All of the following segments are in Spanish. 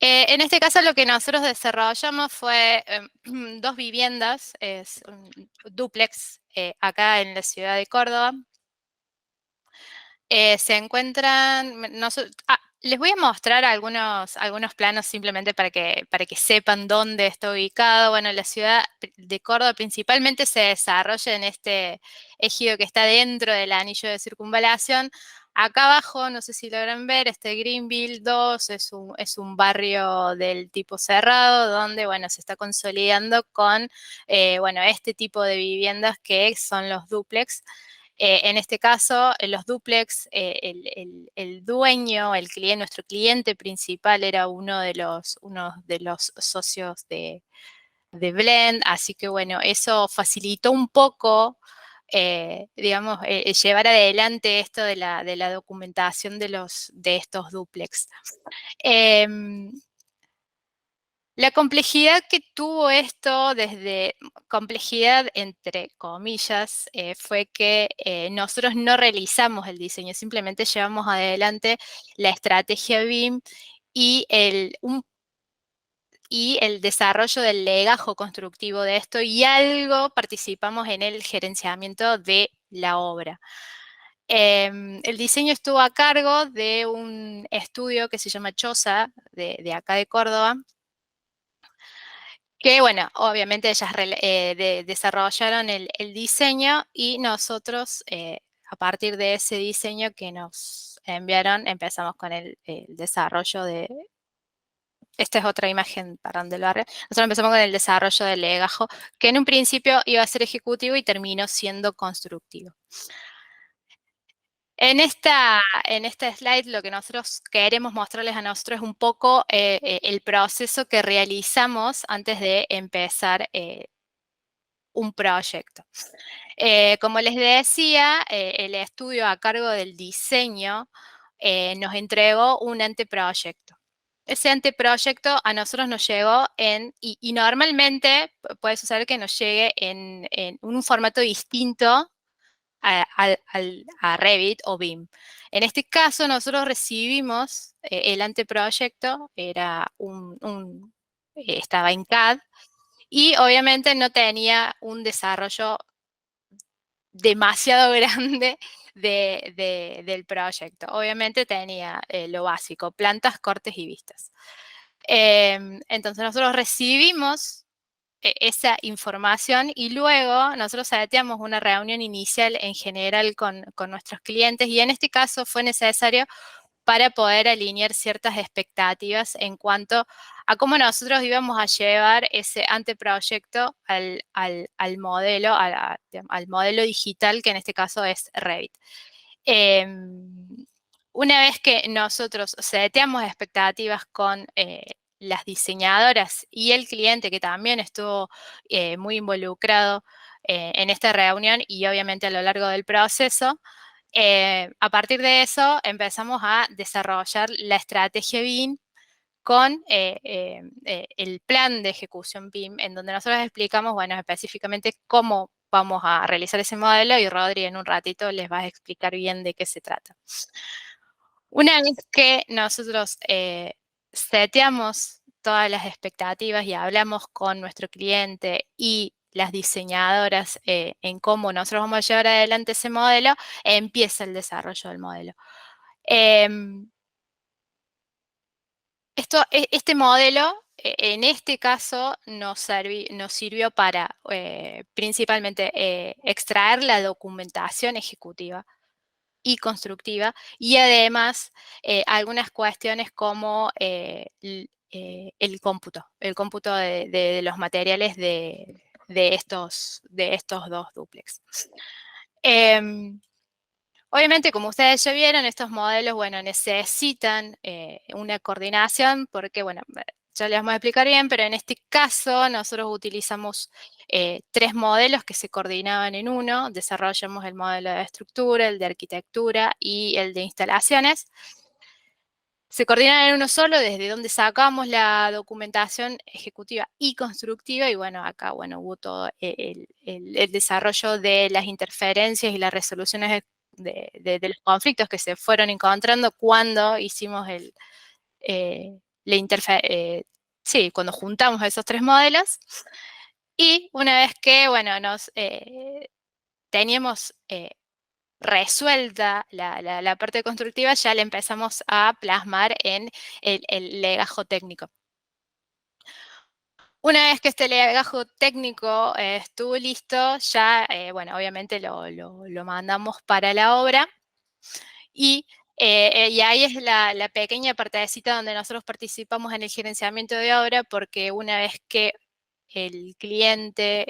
En este caso lo que nosotros desarrollamos fue dos viviendas, es un dúplex acá en la ciudad de Córdoba. Se encuentran, les voy a mostrar algunos planos simplemente para que sepan dónde está ubicado. Bueno, la ciudad de Córdoba principalmente se desarrolla en este ejido que está dentro del anillo de circunvalación. Acá abajo, no sé si logran ver, este Greenville 2 es un barrio del tipo cerrado, donde, bueno, se está consolidando con, bueno, este tipo de viviendas que son los dúplex. En este caso, los dúplex, el dueño, nuestro cliente principal era uno de los socios de Blend, así que bueno, eso facilitó un poco, digamos, llevar adelante esto de la documentación de estos dúplex. Em, la complejidad que tuvo esto, desde complejidad entre comillas, fue que nosotros no realizamos el diseño, simplemente llevamos adelante la estrategia BIM y el desarrollo del legajo constructivo de esto, y algo participamos en el gerenciamiento de la obra. El diseño estuvo a cargo de un estudio que se llama Choza, de acá de Córdoba, que bueno, obviamente ellas desarrollaron el diseño, y nosotros, a partir de ese diseño que nos enviaron, empezamos con el desarrollo de... Esta es otra imagen para donde lo arre. Nosotros empezamos con el desarrollo del legajo, que en un principio iba a ser ejecutivo y terminó siendo constructivo. En esta slide, lo que nosotros queremos mostrarles a nosotros es un poco el proceso que realizamos antes de empezar un proyecto. Como les decía, el estudio a cargo del diseño nos entregó un anteproyecto. Ese anteproyecto a nosotros nos llegó y normalmente puede suceder que nos llegue en un formato distinto a Revit o BIM. En este caso, nosotros recibimos el anteproyecto, estaba en CAD, y obviamente no tenía un desarrollo demasiado grande del proyecto. Obviamente tenía lo básico: plantas, cortes y vistas. Entonces nosotros recibimos esa información, y luego nosotros seteamos una reunión inicial en general con nuestros clientes, y en este caso fue necesario para poder alinear ciertas expectativas en cuanto a cómo nosotros íbamos a llevar ese anteproyecto al modelo, al modelo digital, que en este caso es Revit. Una vez que nosotros seteamos expectativas con las diseñadoras y el cliente, que también estuvo muy involucrado en esta reunión y obviamente a lo largo del proceso, a partir de eso empezamos a desarrollar la estrategia BIM con el plan de ejecución BIM, en donde nosotros explicamos, bueno, específicamente cómo vamos a realizar ese modelo, y Rodri en un ratito les va a explicar bien de qué se trata. Una vez que nosotros seteamos todas las expectativas y hablamos con nuestro cliente y las diseñadoras en cómo nosotros vamos a llevar adelante ese modelo, empieza el desarrollo del modelo. Este modelo, en este caso, nos sirvió para principalmente extraer la documentación ejecutiva y constructiva, y además algunas cuestiones como el cómputo de los materiales de estos dos dúplex. Obviamente, como ustedes ya vieron, estos modelos, bueno, necesitan una coordinación porque, bueno, ya les vamos a explicar bien, pero en este caso nosotros utilizamos 3 modelos que se coordinaban en uno. Desarrollamos el modelo de estructura, el de arquitectura y el de instalaciones. Se coordinan en uno solo, desde donde sacamos la documentación ejecutiva y constructiva, y bueno, acá, bueno, hubo todo el desarrollo de las interferencias y las resoluciones de los conflictos que se fueron encontrando cuando hicimos sí, cuando juntamos esos tres modelos, y una vez que, bueno, teníamos resuelta la parte constructiva, ya la empezamos a plasmar en el legajo técnico. Una vez que este legajo técnico estuvo listo, ya, bueno, obviamente lo mandamos para la obra. Y ahí es la pequeña partecita donde nosotros participamos en el gerenciamiento de obra, porque una vez que el cliente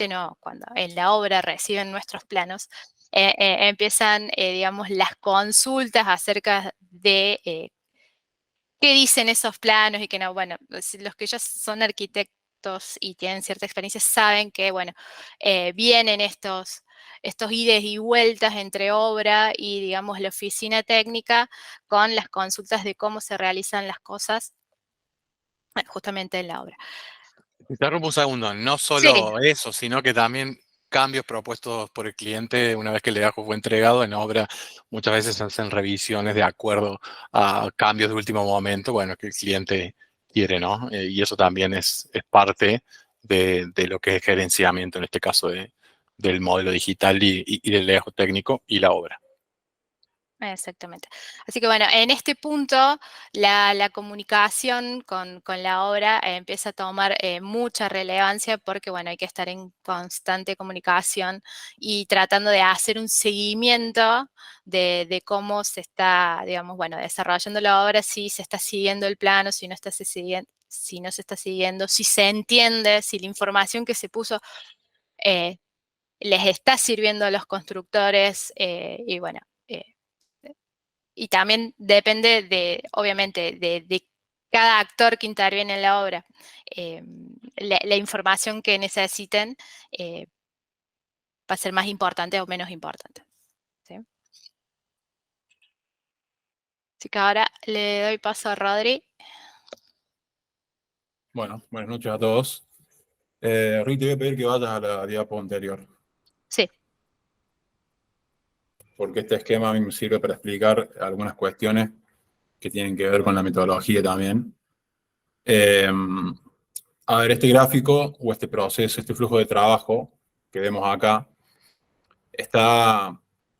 no, cuando en la obra reciben nuestros planos, empiezan, digamos, las consultas acerca de qué dicen esos planos y que no, bueno, los que ya son arquitectos y tienen cierta experiencia saben que, bueno, vienen estos ides y vueltas entre obra y, digamos, la oficina técnica con las consultas de cómo se realizan las cosas justamente en la obra. Te interrumpo un segundo, no Sí, solo eso, sino que también cambios propuestos por el cliente una vez que el legajo fue entregado en obra, muchas veces se hacen revisiones de acuerdo a cambios de último momento, bueno, que el cliente quiere, ¿no? Y eso también es parte de lo que es gerenciamiento, en este caso del modelo digital y del legajo técnico y la obra. exactamente. Así que bueno, en este punto la comunicación con la obra empieza a tomar mucha relevancia porque bueno, hay que estar en constante comunicación y tratando de hacer un seguimiento de cómo se está, digamos, bueno, desarrollando la obra, si se está siguiendo el plano, si no está siguiendo, si no se está siguiendo, si se entiende, si la información que se puso eh, les está sirviendo a los constructores y bueno. Y también depende obviamente, de cada actor que interviene en la obra. La información que necesiten va a ser más importante o menos importante. ¿Sí? Así que ahora le doy paso a Rodri. Bueno, buenas noches a todos. Rick, te voy a pedir que vayas a la diapo anterior, Sí, porque este esquema a mí me sirve para explicar algunas cuestiones que tienen que ver con la metodología también. A ver, este gráfico o este proceso, este flujo de trabajo que vemos acá, está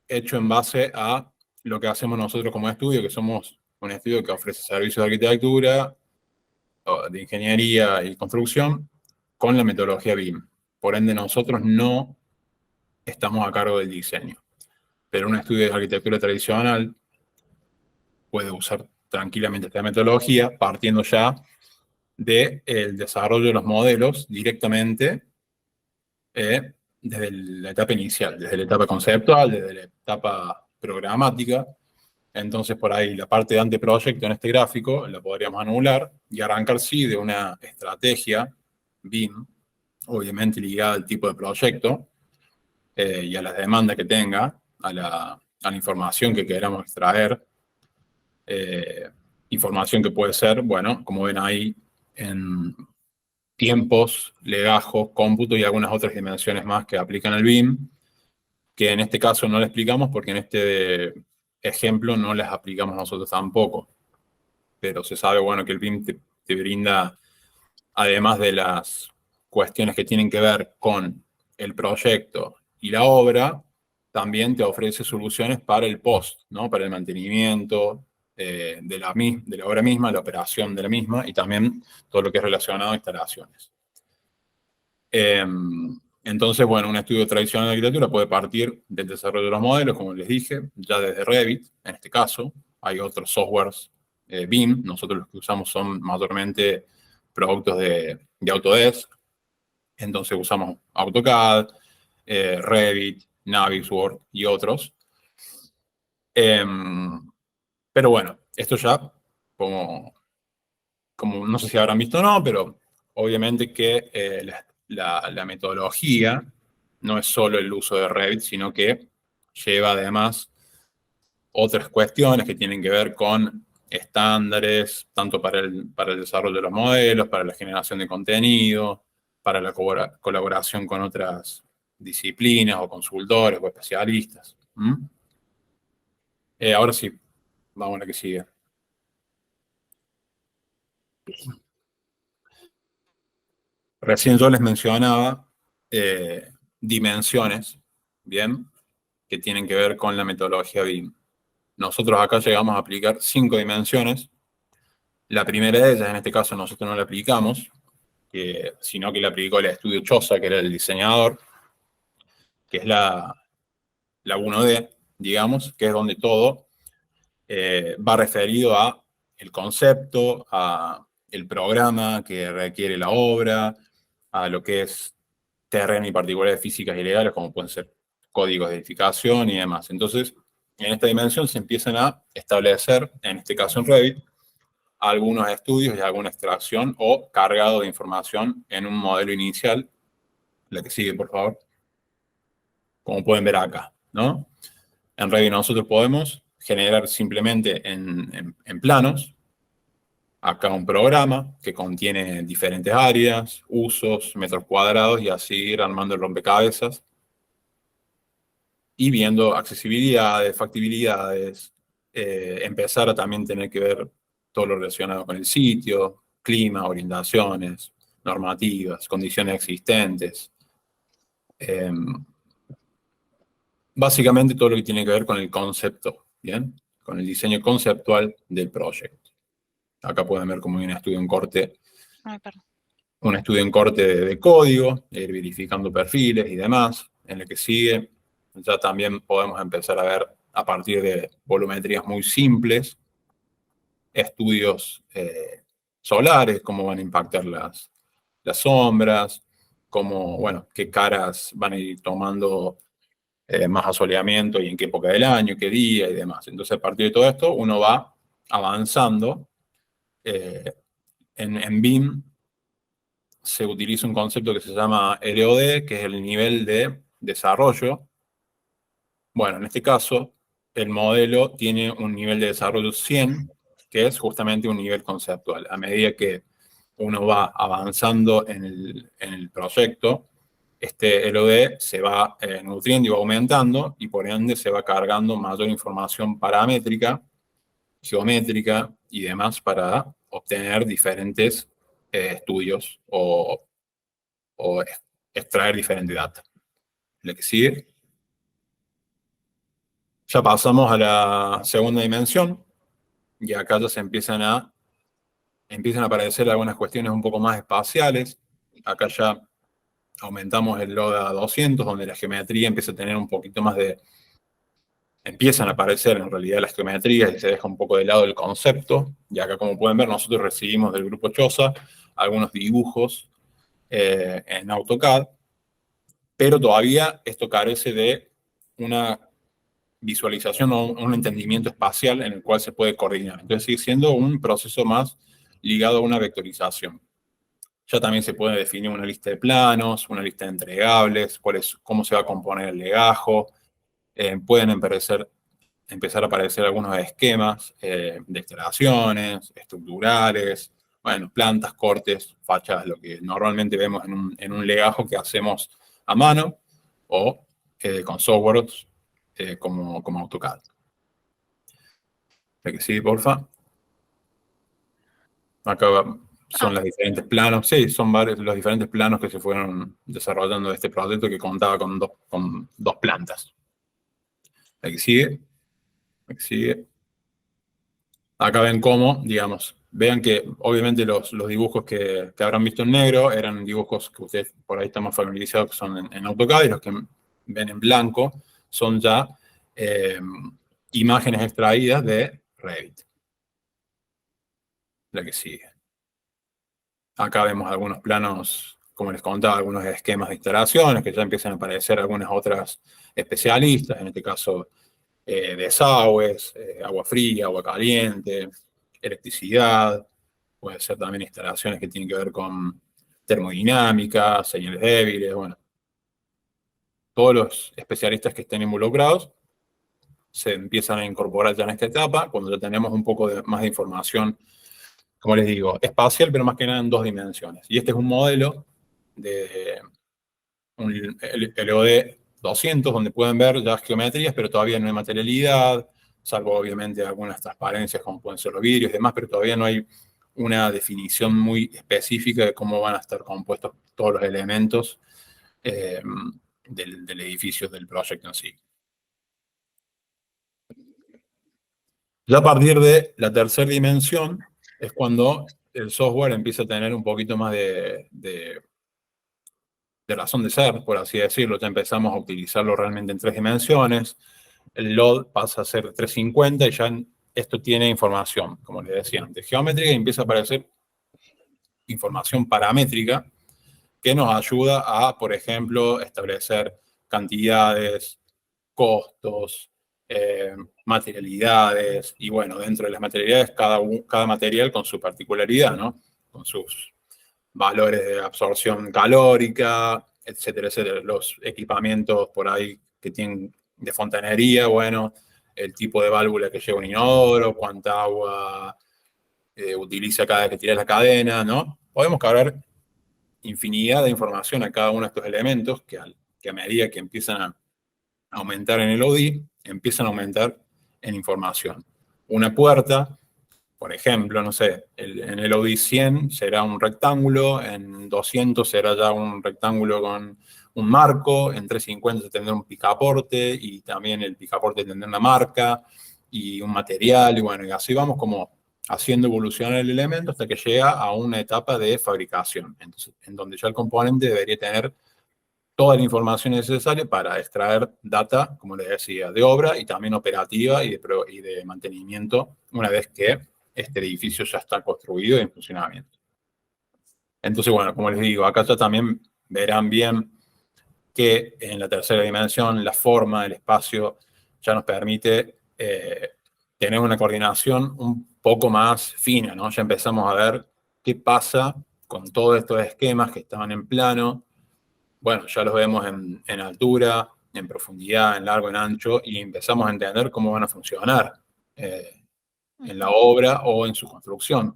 hecho en base a lo que hacemos nosotros como estudio, que somos un estudio que ofrece servicios de arquitectura, de ingeniería y construcción, con la metodología BIM. Por ende, nosotros no estamos a cargo del diseño. Pero un estudio de arquitectura tradicional puede usar tranquilamente esta metodología partiendo ya del desarrollo de los modelos directamente desde la etapa inicial, desde la etapa conceptual, desde la etapa programática. Entonces, por ahí la parte de anteproyecto en este gráfico la podríamos anular y arrancar sí de una estrategia BIM, obviamente ligada al tipo de proyecto y a las demandas que tenga, a la información que queramos extraer. Información que puede ser, bueno, como ven ahí, en tiempos, legajos, cómputo y algunas otras dimensiones más que aplican al BIM, que en este caso no le explicamos porque en este ejemplo no las aplicamos nosotros tampoco. Pero se sabe, bueno, que el BIM te brinda, además de las cuestiones que tienen que ver con el proyecto y la obra, también te ofrece soluciones para el post, ¿no? Para el mantenimiento de la obra misma, la operación de la misma y también todo lo que es relacionado a instalaciones. Entonces, bueno, un estudio tradicional de arquitectura puede partir del desarrollo de los modelos, como les dije, ya desde Revit, en este caso. Hay otros softwares BIM, nosotros los que usamos son mayormente productos de Autodesk, entonces usamos AutoCAD, Revit, Navisworks y otros. Pero bueno, esto ya, como no sé si habrán visto o no, pero obviamente que la metodología no es solo el uso de Revit, sino que lleva además otras cuestiones que tienen que ver con estándares, tanto para el desarrollo de los modelos, para la generación de contenido, para la colaboración con otras disciplinas o consultores o especialistas. Ahora sí, vamos a la que sigue. Recién yo les mencionaba dimensiones, ¿bien? Que tienen que ver con la metodología BIM. Nosotros acá llegamos a aplicar 5 dimensiones. La primera de ellas, en este caso, nosotros no la aplicamos, sino que la aplicó el estudio Choza, que era el diseñador, que es la 1D, digamos, que es donde todo va referido a el concepto, a el programa que requiere la obra, a lo que es terreno y particulares físicas y legales, como pueden ser códigos de edificación y demás. Entonces, en esta dimensión se empiezan a establecer, en este caso en Revit, algunos estudios y alguna extracción o cargado de información en un modelo inicial. La que sigue, por favor. Como pueden ver acá, ¿no? En Revit nosotros podemos generar simplemente en planos, acá un programa que contiene diferentes áreas, usos, metros cuadrados y así ir armando el rompecabezas y viendo accesibilidades, factibilidades, empezar a también tener que ver todo lo relacionado con el sitio, clima, orientaciones, normativas, condiciones existentes. Básicamente todo lo que tiene que ver con el concepto, ¿bien? Con el diseño conceptual del proyecto. Acá pueden ver cómo hay un estudio en corte, un estudio en corte de código, ir verificando perfiles y demás. En el que sigue, ya también podemos empezar a ver, a partir de volumetrías muy simples, estudios solares, cómo van a impactar las sombras, cómo, bueno, qué caras van a ir tomando más asoleamiento y en qué época del año, qué día y demás. Entonces, a partir de todo esto, uno va avanzando. En BIM se utiliza un concepto que se llama LOD, que es el nivel de desarrollo. Bueno, en este caso, el modelo tiene un nivel de desarrollo 100, que es justamente un nivel conceptual. A medida que uno va avanzando en el proyecto, este LOD se va nutriendo y va aumentando, y por ende se va cargando mayor información paramétrica, geométrica y demás para obtener diferentes estudios o extraer diferente data. La que sigue. Ya pasamos a la segunda dimensión, y acá ya se empiezan a aparecer algunas cuestiones un poco más espaciales. Acá ya aumentamos el LOD a 200, donde la geometría empieza a tener un poquito más de... Empiezan a aparecer en realidad las geometrías y se deja un poco de lado el concepto. Y acá, como pueden ver, nosotros recibimos del grupo Choza algunos dibujos en AutoCAD, pero todavía esto carece de una visualización o un entendimiento espacial en el cual se puede coordinar. Entonces sigue siendo un proceso más ligado a una vectorización. Ya también se puede definir una lista de planos, una lista de entregables, cómo se va a componer el legajo. Pueden empezar a aparecer algunos esquemas de instalaciones, estructurales, bueno, plantas, cortes, fachas, lo que normalmente vemos en un legajo que hacemos a mano o con softwares como AutoCAD. La que sigue, porfa. Acá son los diferentes planos. Sí, son varios los diferentes planos que se fueron desarrollando de este proyecto que contaba con dos plantas. La que sigue. La que sigue. Acá ven cómo, digamos, vean que obviamente los dibujos que habrán visto en negro eran dibujos que ustedes por ahí están más familiarizados, que son en AutoCAD, y los que ven en blanco son ya imágenes extraídas de Revit. La que sigue. Acá vemos algunos planos, como les contaba, algunos esquemas de instalaciones, que ya empiezan a aparecer algunas otras especialistas, en este caso desagües, agua fría, agua caliente, electricidad, puede ser también instalaciones que tienen que ver con termodinámica, señales débiles, bueno. Todos los especialistas que estén involucrados se empiezan a incorporar ya en esta etapa, cuando ya tenemos un poco más de información, como les digo, espacial, pero más que nada en 2 dimensiones. Y este es un modelo de un LOD 200, donde pueden ver ya geometrías, pero todavía no hay materialidad, salvo obviamente algunas transparencias, como pueden ser los vidrios y demás, pero todavía no hay una definición muy específica de cómo van a estar compuestos todos los elementos del edificio, del proyecto en sí. Ya a partir de la tercera dimensión es cuando el software empieza a tener un poquito más de razón de ser, por así decirlo. Ya empezamos a utilizarlo realmente en 3 dimensiones. El LOD pasa a ser 350 y ya esto tiene información, como les decía antes, geométrica, y empieza a aparecer información paramétrica que nos ayuda a, por ejemplo, establecer cantidades, costos, materialidades, y bueno, dentro de las materialidades, cada material con su particularidad, ¿no? Con sus valores de absorción calórica, etcétera, etcétera. Los equipamientos por ahí que tienen de fontanería, bueno, el tipo de válvula que lleva un inodoro, cuánta agua utiliza cada vez que tira la cadena, ¿no? Podemos cargar infinidad de información a cada uno de estos elementos que a medida que empiezan a aumentar en el ODI, empiezan a aumentar en información. Una puerta, por ejemplo, no sé, en el ODI 100 será un rectángulo, en 200 será ya un rectángulo con un marco, en 350 se tendrá un picaporte, y también el picaporte tendrá una marca y un material, y bueno, y así vamos como haciendo evolucionar el elemento hasta que llega a una etapa de fabricación, entonces, en donde ya el componente debería tener toda la información necesaria para extraer data, como les decía, de obra y también operativa y de mantenimiento una vez que este edificio ya está construido y en funcionamiento. Entonces, bueno, como les digo, acá ya también verán bien que en la tercera dimensión la forma, el espacio, ya nos permite tener una coordinación un poco más fina, ¿no? Ya empezamos a ver qué pasa con todos estos esquemas que estaban en plano. Bueno, ya los vemos en altura, en profundidad, en largo, en ancho, y empezamos a entender cómo van a funcionar en la obra o en su construcción.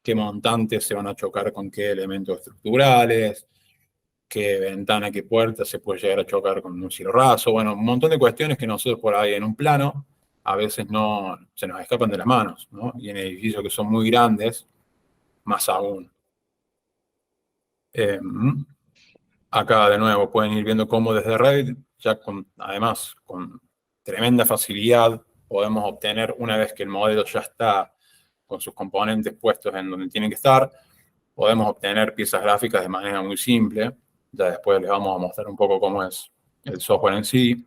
Qué montantes se van a chocar con qué elementos estructurales, qué ventana, qué puerta se puede llegar a chocar con un cielo raso. Bueno, un montón de cuestiones que nosotros por ahí en un plano a veces no se nos escapan de las manos, ¿no? Y en edificios que son muy grandes, más aún. Acá de nuevo pueden ir viendo cómo desde Revit, ya además con tremenda facilidad, podemos obtener, una vez que el modelo ya está con sus componentes puestos en donde tienen que estar, podemos obtener piezas gráficas de manera muy simple. Ya después les vamos a mostrar un poco cómo es el software en sí.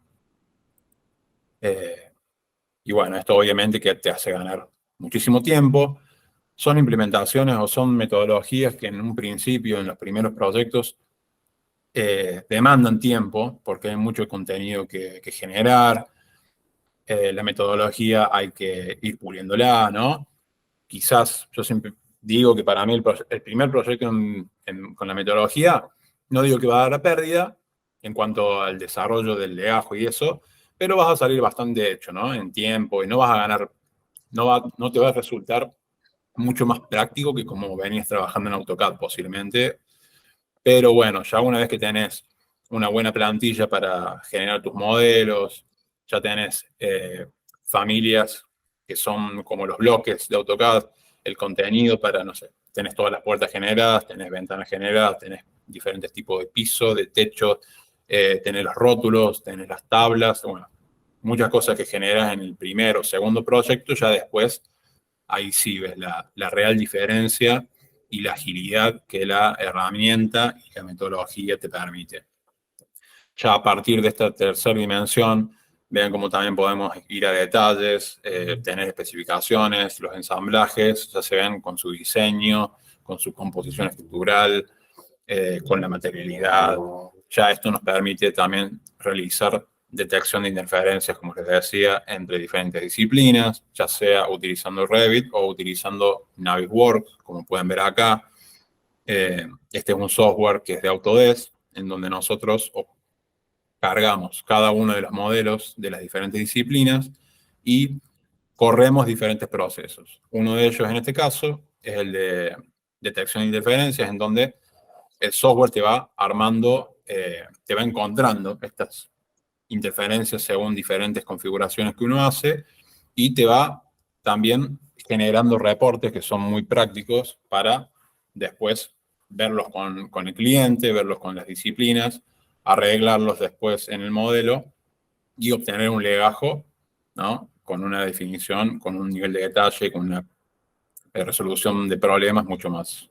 Y bueno, esto obviamente que te hace ganar muchísimo tiempo. Son implementaciones o son metodologías que en un principio, en los primeros proyectos, demandan tiempo porque hay mucho contenido que generar. La metodología hay que ir puliéndola, ¿no? Quizás yo siempre digo que para mí el primer proyecto con la metodología, no digo que va a dar a pérdida en cuanto al desarrollo del legajo y eso, pero vas a salir bastante hecho, ¿no? En tiempo, y no vas a ganar, no te va a resultar mucho más práctico que como venías trabajando en AutoCAD posiblemente. Pero bueno, ya una vez que tenés una buena plantilla para generar tus modelos, ya tenés familias que son como los bloques de AutoCAD, el contenido para, no sé, tenés todas las puertas generadas, tenés ventanas generadas, tenés diferentes tipos de piso, de techo, tenés los rótulos, tenés las tablas, bueno, muchas cosas que generas en el primer o segundo proyecto, ya después ahí sí ves la real diferencia y la agilidad que la herramienta y la metodología te permite. Ya a partir de esta tercera dimensión, vean cómo también podemos ir a detalles, tener especificaciones, los ensamblajes, ya se ven con su diseño, con su composición estructural, con la materialidad. Ya esto nos permite también realizar detección de interferencias, como les decía, entre diferentes disciplinas, ya sea utilizando Revit o utilizando Navisworks, como pueden ver acá. Este es un software que es de Autodesk, en donde nosotros cargamos cada uno de los modelos de las diferentes disciplinas y corremos diferentes procesos. Uno de ellos, en este caso, es el de detección de interferencias, en donde el software te va armando, te va encontrando estas interferencias según diferentes configuraciones que uno hace y te va también generando reportes que son muy prácticos para después verlos con el cliente, verlos con las disciplinas, arreglarlos después en el modelo y obtener un legajo, ¿no? Con una definición, con un nivel de detalle, con una resolución de problemas mucho más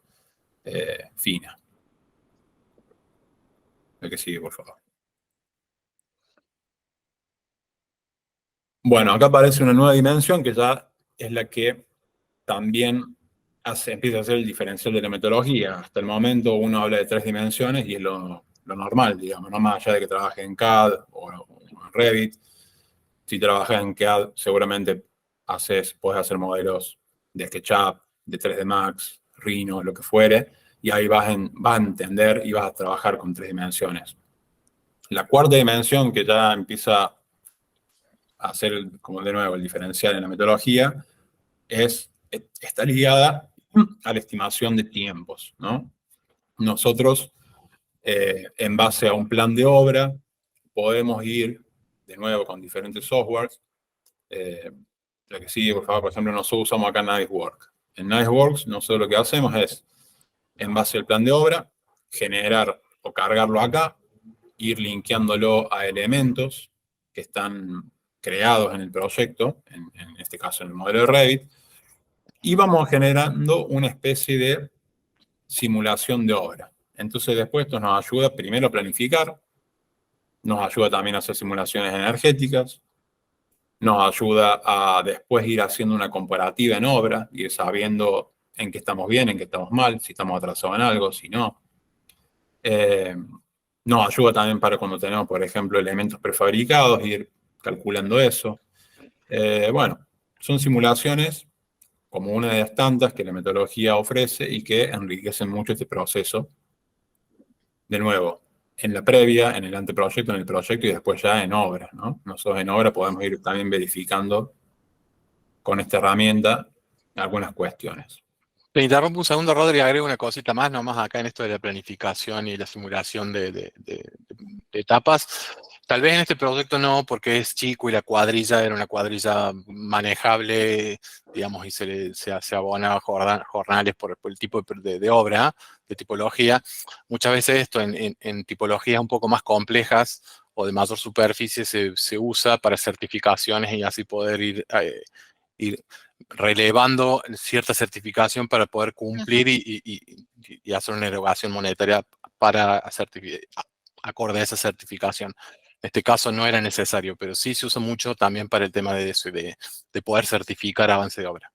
fina. El que sigue, por favor. Bueno, acá aparece una nueva dimensión que ya es la que también empieza a ser el diferencial de la metodología. Hasta el momento uno habla de 3 dimensiones y es lo normal, digamos, no más allá de que trabaje en CAD o en Revit. Si trabajas en CAD, seguramente puedes hacer modelos de SketchUp, de 3D Max, Rhino, lo que fuere, y ahí vas a entender y vas a trabajar con 3 dimensiones. La cuarta dimensión, que ya empieza a hacer, como de nuevo, el diferencial en la metodología, está ligada a la estimación de tiempos, ¿no? Nosotros, en base a un plan de obra, podemos ir, de nuevo, con diferentes softwares. La que sigue, por favor, por ejemplo, nosotros usamos acá Niceworks. En Niceworks, nosotros lo que hacemos es, en base al plan de obra, generar o cargarlo acá, ir linkeándolo a elementos que están creados en el proyecto, en este caso en el modelo de Revit, y vamos generando una especie de simulación de obra. Entonces después esto nos ayuda primero a planificar, nos ayuda también a hacer simulaciones energéticas, nos ayuda a después ir haciendo una comparativa en obra, ir sabiendo en qué estamos bien, en qué estamos mal, si estamos atrasados en algo, si no. Nos ayuda también para cuando tenemos, por ejemplo, elementos prefabricados, ir calculando eso. Bueno, son simulaciones como una de las tantas que la metodología ofrece y que enriquecen mucho este proceso. De nuevo, en la previa, en el anteproyecto, en el proyecto y después ya en obra, ¿no? Nosotros en obra podemos ir también verificando con esta herramienta algunas cuestiones. Te interrumpo un segundo, Rodri, y agrego una cosita más, nomás acá en esto de la planificación y la simulación de etapas. Tal vez en este proyecto no, porque es chico y la cuadrilla era una cuadrilla manejable, digamos, y se abona jornales por el tipo de obra, de tipología. Muchas veces esto en tipologías un poco más complejas o de mayor superficie se usa para certificaciones y así poder ir relevando cierta certificación para poder cumplir y hacer una erogación monetaria para acorde a esa certificación. En este caso no era necesario, pero sí se usa mucho también para el tema de eso, de poder certificar avance de obra.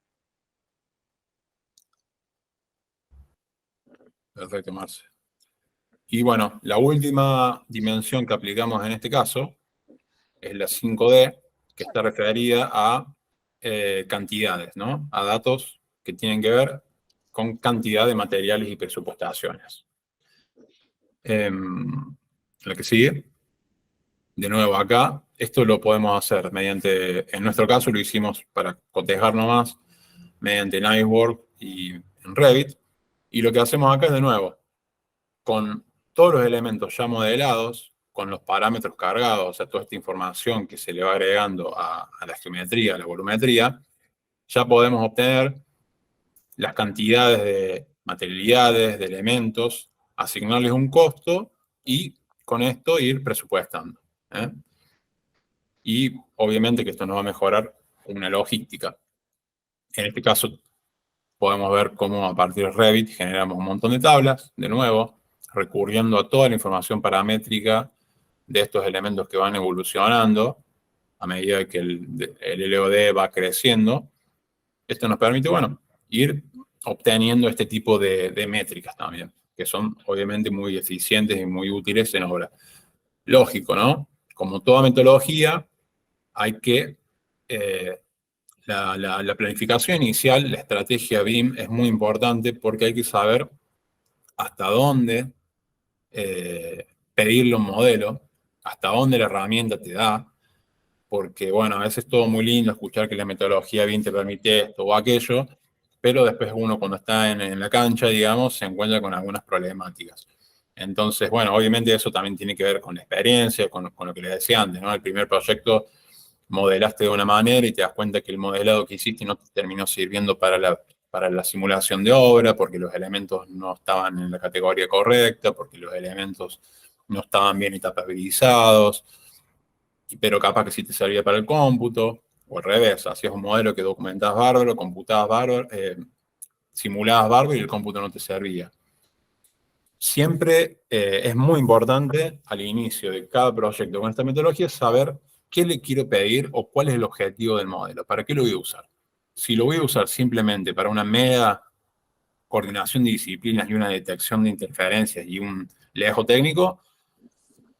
Perfecto, Marce. Y bueno, la última dimensión que aplicamos en este caso es la 5D, que está referida a cantidades, ¿no? A datos que tienen que ver con cantidad de materiales y presupuestaciones. La que sigue. De nuevo, acá, esto lo podemos hacer mediante, en nuestro caso lo hicimos para cotejar nomás, mediante Niceworks y en Revit. Y lo que hacemos acá es, de nuevo, con todos los elementos ya modelados, con los parámetros cargados, o sea, toda esta información que se le va agregando a la geometría, a la volumetría, ya podemos obtener las cantidades de materialidades, de elementos, asignarles un costo y con esto ir presupuestando. Y obviamente que esto nos va a mejorar una logística. En este caso, podemos ver cómo a partir de Revit generamos un montón de tablas, de nuevo, recurriendo a toda la información paramétrica de estos elementos que van evolucionando a medida que el LOD va creciendo. Esto nos permite, bueno, ir obteniendo este tipo de métricas también, que son obviamente muy eficientes y muy útiles en obra. Lógico, ¿no? Como toda metodología, hay que, la planificación inicial, la estrategia BIM es muy importante porque hay que saber hasta dónde pedirle un modelo, hasta dónde la herramienta te da, porque, bueno, a veces es todo muy lindo escuchar que la metodología BIM te permite esto o aquello, pero después uno cuando está en la cancha, digamos, se encuentra con algunas problemáticas. Entonces, bueno, obviamente eso también tiene que ver con la experiencia, con lo que les decía antes, ¿no? El primer proyecto modelaste de una manera y te das cuenta que el modelado que hiciste no te terminó sirviendo para la simulación de obra, porque los elementos no estaban en la categoría correcta, porque los elementos no estaban bien etapabilizados, pero capaz que sí te servía para el cómputo, o al revés, hacías un modelo que documentabas bárbaro, computabas bárbaro, simulabas bárbaro y el cómputo no te servía. Siempre es muy importante al inicio de cada proyecto con esta metodología saber qué le quiero pedir o cuál es el objetivo del modelo, para qué lo voy a usar. Si lo voy a usar simplemente para una mera coordinación de disciplinas y una detección de interferencias y un legajo técnico,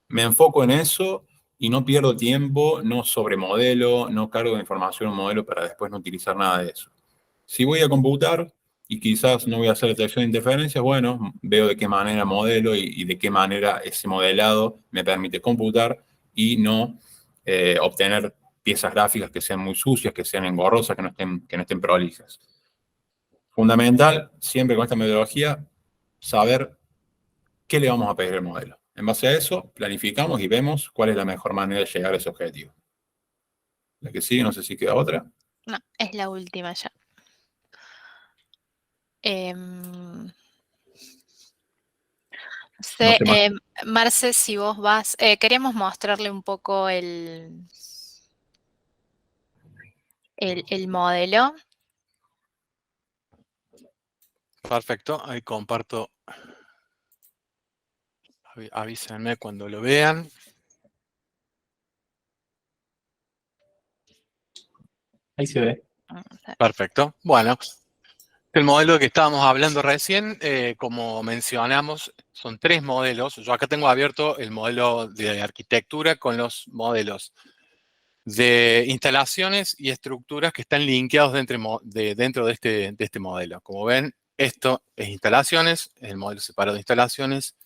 me enfoco en eso y no pierdo tiempo, no sobremodelo, no cargo de información un modelo para después no utilizar nada de eso. Si voy a computar y quizás no voy a hacer detección de interferencias, bueno, veo de qué manera modelo y de qué manera ese modelado me permite computar y no obtener piezas gráficas que sean muy sucias, que sean engorrosas, que no estén prolijas. Fundamental, siempre con esta metodología, saber qué le vamos a pedir al modelo. En base a eso, planificamos y vemos cuál es la mejor manera de llegar a ese objetivo. La que sigue, no sé si queda otra. No, es la última ya. No sé, Marce, si vos vas, queríamos mostrarle un poco el modelo. Perfecto, ahí comparto. Avísenme cuando lo vean. Ahí se ve. Perfecto. Bueno, el modelo que estábamos hablando recién, como mencionamos, son 3 modelos. Yo acá tengo abierto el modelo de arquitectura con los modelos de instalaciones y estructuras que están linkeados dentro de este modelo. Como ven, esto es instalaciones, es el modelo separado de instalaciones,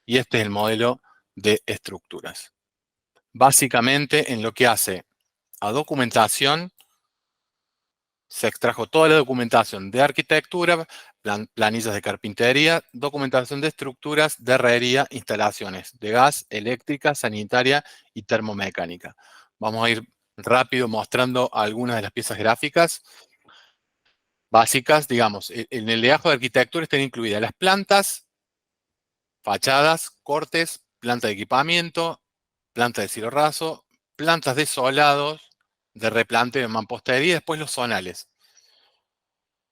y este es el modelo de estructuras. Básicamente, en lo que hace a documentación, se extrajo toda la documentación de arquitectura, planillas de carpintería, documentación de estructuras, de herrería, instalaciones de gas, eléctrica, sanitaria y termomecánica. Vamos a ir rápido mostrando algunas de las piezas gráficas básicas. Digamos, en el legajo de arquitectura están incluidas las plantas, fachadas, cortes, planta de equipamiento, planta de cielo raso, plantas de solados, de replanteo de mampostería y después los zonales.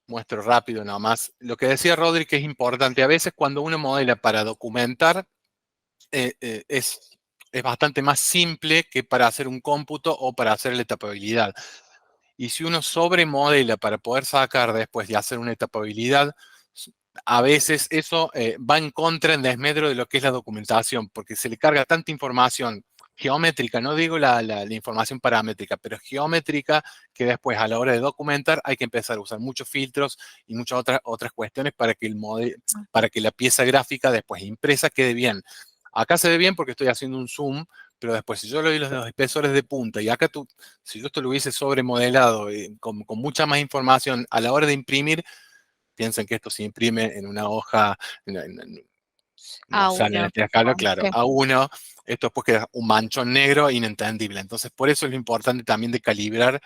Muestro rápido nada más. Lo que decía Rodri, que es importante, a veces cuando uno modela para documentar, es bastante más simple que para hacer un cómputo o para hacer la etapabilidad. Y si uno sobremodela para poder sacar después de hacer una etapabilidad, a veces eso va en contra, en desmedro de lo que es la documentación, porque se le carga tanta información geométrica, no digo la información paramétrica, pero geométrica, que después a la hora de documentar hay que empezar a usar muchos filtros y muchas otras cuestiones para que, para que la pieza gráfica después impresa quede bien. Acá se ve bien porque estoy haciendo un zoom, pero después si yo le doy los espesores de punta y acá si yo esto lo hubiese sobremodelado con mucha más información a la hora de imprimir, piensen que esto se imprime en una hoja, no sale en esta escala, claro, A1, esto después queda un manchón negro inentendible. Entonces, por eso es lo importante también de calibrar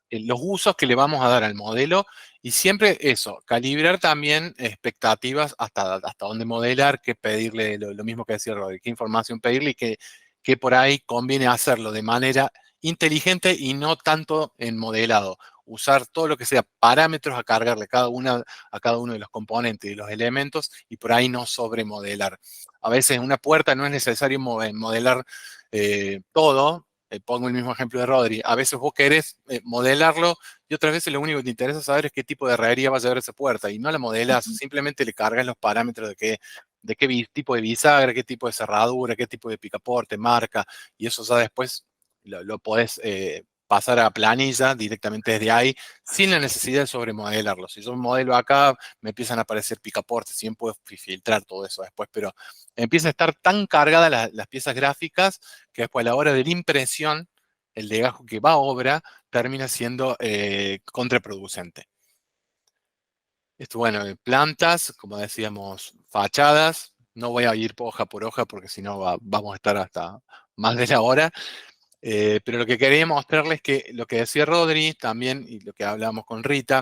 los usos que le vamos a dar al modelo y siempre eso, calibrar también expectativas hasta dónde modelar, qué pedirle, lo mismo que decía Rodri, qué información pedirle y que por ahí conviene hacerlo de manera inteligente y no tanto en modelado. Usar todo lo que sea parámetros a cargarle a cada uno de los componentes y los elementos y por ahí no sobremodelar. A veces en una puerta no es necesario modelar todo. Pongo el mismo ejemplo de Rodri. A veces vos querés modelarlo y otras veces lo único que te interesa saber es qué tipo de herrería va a llevar esa puerta y no la modelas, simplemente le cargas los parámetros de qué tipo de bisagra, qué tipo de cerradura, qué tipo de picaporte, marca, y eso ya después lo podés pasar a planilla directamente desde ahí, sin la necesidad de sobremodelarlo. Si yo modelo acá, me empiezan a aparecer picaportes, siempre puedo filtrar todo eso después, pero empiezan a estar tan cargadas las piezas gráficas que después a la hora de la impresión, el legajo que va a obra termina siendo contraproducente. Esto, bueno, plantas, como decíamos, fachadas. No voy a ir hoja por hoja porque si no vamos a estar hasta más de la hora. Pero lo que quería mostrarles es que lo que decía Rodri también, y lo que hablábamos con Rita,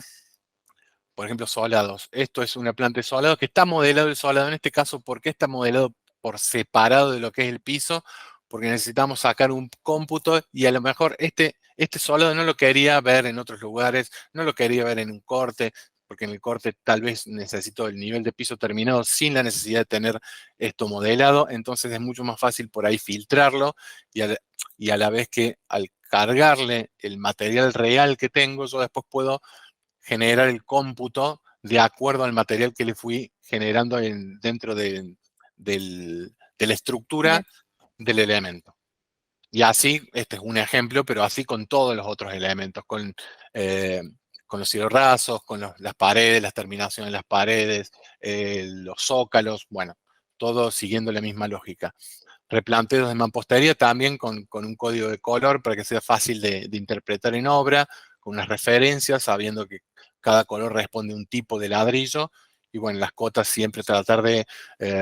por ejemplo, solados. Esto es una planta de solado que está modelado el solado. En este caso, ¿por qué está modelado por separado de lo que es el piso? Porque necesitamos sacar un cómputo y a lo mejor este solado no lo quería ver en otros lugares, no lo quería ver en un corte, porque en el corte tal vez necesito el nivel de piso terminado sin la necesidad de tener esto modelado. Entonces es mucho más fácil por ahí filtrarlo y a la vez que al cargarle el material real que tengo, yo después puedo generar el cómputo de acuerdo al material que le fui generando dentro de la estructura del elemento. Y así, este es un ejemplo, pero así con todos los otros elementos, eh, con los cielos rasos, con las paredes, las terminaciones de las paredes, los zócalos, bueno, todo siguiendo la misma lógica. Replanteos de mampostería también con un código de color para que sea fácil de interpretar en obra, con unas referencias, sabiendo que cada color responde a un tipo de ladrillo. Y bueno, las cotas siempre tratar de